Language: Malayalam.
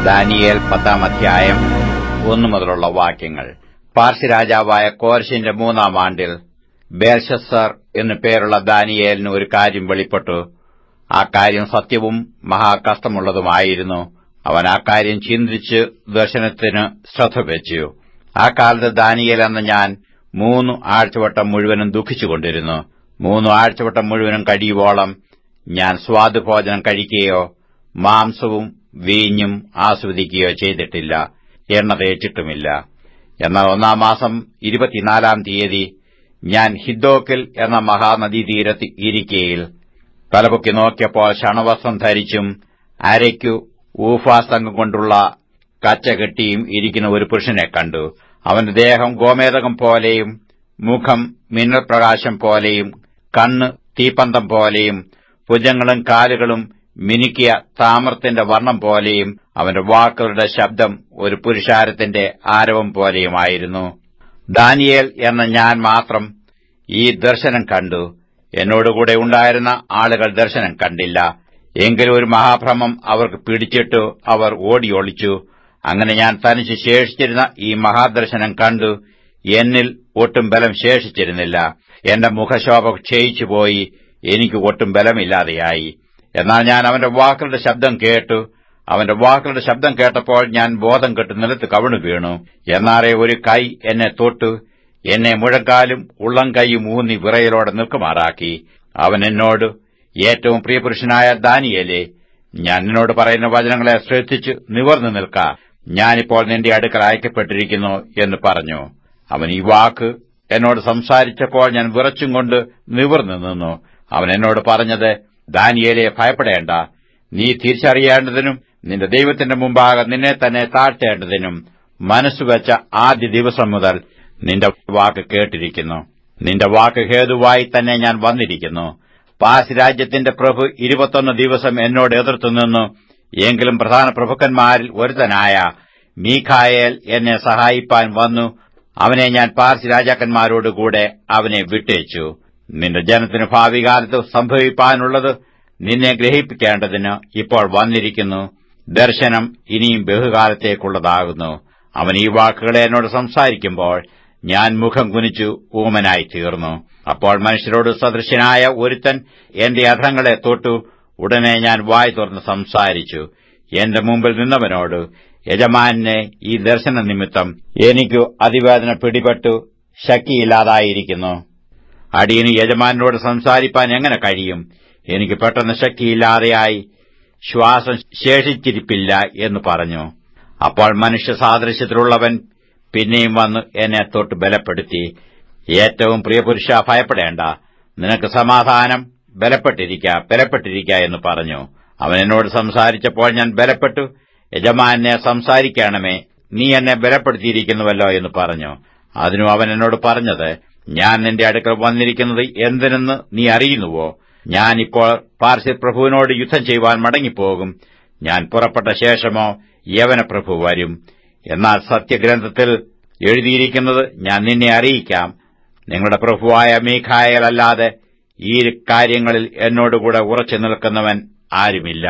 ദാനിയേൽ 10-ാം അധ്യായം 1 മുതലുള്ള വാക്യങ്ങൾ. പാർസി രാജാവായ കോരശിന്റെ 3-ാം ആണ്ടിൽ ബേൽശസ്സർ എന്നു പേരുള്ള ദാനിയേലിന് ഒരു കാര്യം വെളിപ്പെട്ടു. ആ കാര്യം സത്യവും മഹാകഷ്ടമുള്ളതുമായിരുന്നു. അവൻ ആ കാര്യം ചിന്തിച്ച് ദർശനത്തിന് ശ്രദ്ധ വെച്ചു. ആ കാലത്ത് ദാനിയേൽ എന്ന ഞാൻ 3 ആഴ്ചവട്ടം മുഴുവനും ദുഃഖിച്ചുകൊണ്ടിരുന്നു. 3 ആഴ്ചവട്ടം മുഴുവനും കഴിയുവോളം ഞാൻ സ്വാദുഭോജനം കഴിക്കുകയോ മാംസവും വീഞ്ഞും ആസ്വദിക്കുകയോ ചെയ്തിട്ടില്ല, എണ്ണ തേച്ചിട്ടുമില്ല. എന്നാൽ 1-ാം മാസം 24-ാം തീയതി ഞാൻ ഹിദ്ദോക്കിൽ എന്ന മഹാനദീതീരത്ത് ഇരിക്കയിൽ തലപൊക്കി നോക്കിയപ്പോൾ ശണവസ്ത്രം ധരിച്ചും അരയ്ക്കു ഊഫാസ്തംഗം കൊണ്ടുള്ള കച്ച കെട്ടിയും ഇരിക്കുന്ന ഒരു പുരുഷനെ കണ്ടു. അവന്റെ ദേഹം ഗോമേതകം പോലെയും മുഖം മിന്നൽ പ്രകാശം പോലെയും കണ്ണ് തീപ്പന്തം പോലെയും ഭുജങ്ങളും കാലുകളും മിനുക്കിയ താമ്രത്തിന്റെ വർണ്ണം പോലെയും അവന്റെ വാക്കുകളുടെ ശബ്ദം ഒരു പുരുഷാരത്തിന്റെ ആരവം പോലെയുമായിരുന്നു. ദാനിയേൽ എന്ന ഞാൻ മാത്രം ഈ ദർശനം കണ്ടു. എന്നോടുകൂടെ ഉണ്ടായിരുന്ന ആളുകൾ ദർശനം കണ്ടില്ല. എങ്കിലും ഒരു മഹാഭ്രമം അവർക്ക് പിടിച്ചിട്ടു അവർ ഓടിയൊളിച്ചു. അങ്ങനെ ഞാൻ തനിച്ച് ശേഷിച്ചിരുന്ന ഈ മഹാദർശനം കണ്ടു. എന്നിൽ ഒട്ടും ബലം ശേഷിച്ചിരുന്നില്ല. എന്റെ മുഖശോഭ ക്ഷയിച്ചുപോയി. എനിക്ക് ഒട്ടും ബലമില്ലാതെയായി. എന്നാൽ ഞാൻ അവന്റെ വാക്കുകളുടെ ശബ്ദം കേട്ടു. അവന്റെ വാക്കുകളുടെ ശബ്ദം കേട്ടപ്പോൾ ഞാൻ ബോധം കെട്ട് നിലത്ത് കവിണു വീണു. എന്നാറെ ഒരു കൈ എന്നെ തൊട്ടു. എന്നെ മുഴങ്കാലും ഉള്ളം കൈയും ഊന്നി വിറയലോടെ നിൽക്കുമാറാക്കി. അവൻ എന്നോട്, ഏറ്റവും പ്രിയപുരുഷനായ ദാനിയേലേ, ഞാൻ നിന്നോട് പറയുന്ന വചനങ്ങളെ ശ്രദ്ധിച്ച് നിവർന്നു നിൽക്ക. ഞാനിപ്പോൾ നിന്റെ അടുക്കൽ അയക്കപ്പെട്ടിരിക്കുന്നു എന്ന് പറഞ്ഞു. അവൻ ഈ വാക്ക് എന്നോട് സംസാരിച്ചപ്പോൾ ഞാൻ വിറച്ചും കൊണ്ട് നിവർന്നു നിന്നു. അവൻ എന്നോട് പറഞ്ഞത്, ദാനിയേലേ, ഭയപ്പെടേണ്ട. നീ തിരിച്ചറിയേണ്ടതിനും നിന്റെ ദൈവത്തിന്റെ മുമ്പാകെ നിന്നെ തന്നെ താഴ്ത്തേണ്ടതിനും മനസ്സുവെച്ച ആദ്യ ദിവസം മുതൽ നിന്റെ വാക്ക് കേട്ടിരിക്കുന്നു. നിന്റെ വാക്ക് ഹേതുവായി തന്നെ ഞാൻ വന്നിരിക്കുന്നു. പാർസി രാജ്യത്തിന്റെ പ്രഭു 21 ദിവസം എന്നോട് എതിർത്തുനിന്നു. എങ്കിലും പ്രധാന പ്രഭുക്കന്മാരിൽ ഒരുത്തനായ മീഖായേൽ എന്നെ സഹായിപ്പാൻ വന്നു. അവനെ ഞാൻ പാർസി രാജാക്കന്മാരോടുകൂടെ അവനെ വിട്ടേച്ചു. നിന്റെ ജനത്തിന് ഭാവി കാലത്ത് സംഭവിപ്പാനുള്ളത് നിന്നെ ഗ്രഹിപ്പിക്കേണ്ടതിന് ഇപ്പോൾ വന്നിരിക്കുന്നു. ദർശനം ഇനിയും ബഹുകാലത്തേക്കുള്ളതാകുന്നു. അവൻ ഈ വാക്കുകളെ എന്നോട് സംസാരിക്കുമ്പോൾ ഞാൻ മുഖം കുനിച്ചു ഊമനായി തീർന്നു. അപ്പോൾ മനുഷ്യരോട് സദൃശനായ ഒരുത്തൻ എന്റെ അധരങ്ങളെ തൊട്ടു. ഉടനെ ഞാൻ വായ് തുറന്ന് സംസാരിച്ചു. എന്റെ മുമ്പിൽ നിന്നവനോട്, യജമാനെ, ഈ ദർശന നിമിത്തം എനിക്കു അതിവേദന പിടിപെട്ടു ശക്തിയില്ലാതായിരിക്കുന്നു. അടിയന് യജമാനോട് സംസാരിപ്പാൻ എങ്ങനെ കഴിയും? എനിക്ക് പെട്ടെന്ന് ശക്തിയില്ലാതെയായി, ശ്വാസം ശേഷിച്ചിരിപ്പില്ല എന്ന് പറഞ്ഞു. അപ്പോൾ മനുഷ്യ സാദൃശ്യത്തിലുള്ളവൻ പിന്നെയും വന്ന് എന്നെ തൊട്ട് ബലപ്പെടുത്തി, ഏറ്റവും പ്രിയപുരുഷ, ഭയപ്പെടേണ്ട. നിനക്ക് സമാധാനം, ബലപ്പെട്ടിരിക്ക എന്ന് പറഞ്ഞു. അവൻ എന്നോട് സംസാരിച്ചപ്പോൾ ഞാൻ ബലപ്പെട്ടു. യജമാനെ, സംസാരിക്കണമേ, നീ എന്നെ ബലപ്പെടുത്തിയിരിക്കുന്നുവല്ലോ എന്ന് പറഞ്ഞു. അതിനു അവൻ എന്നോട് പറഞ്ഞത്, ഞാൻ നിന്റെ അടുക്കൽ വന്നിരിക്കുന്നത് എന്തിനെന്ന് നീ അറിയുന്നുവോ? ഞാൻ ഇപ്പോൾ പാർസി പ്രഭുവിനോട് യുദ്ധം ചെയ്യുവാൻ മടങ്ങിപ്പോകും. ഞാൻ പുറപ്പെട്ട ശേഷമോ യവന പ്രഭു വരും. എന്നാൽ സത്യഗ്രന്ഥത്തിൽ എഴുതിയിരിക്കുന്നത് ഞാൻ നിന്നെ അറിയിക്കാം. നിങ്ങളുടെ പ്രഭുവായ മീഖായേൽ അല്ലാതെ ഈ കാര്യങ്ങളിൽ എന്നോടുകൂടെ ഉറച്ചു നിൽക്കുന്നവൻ ആരുമില്ല.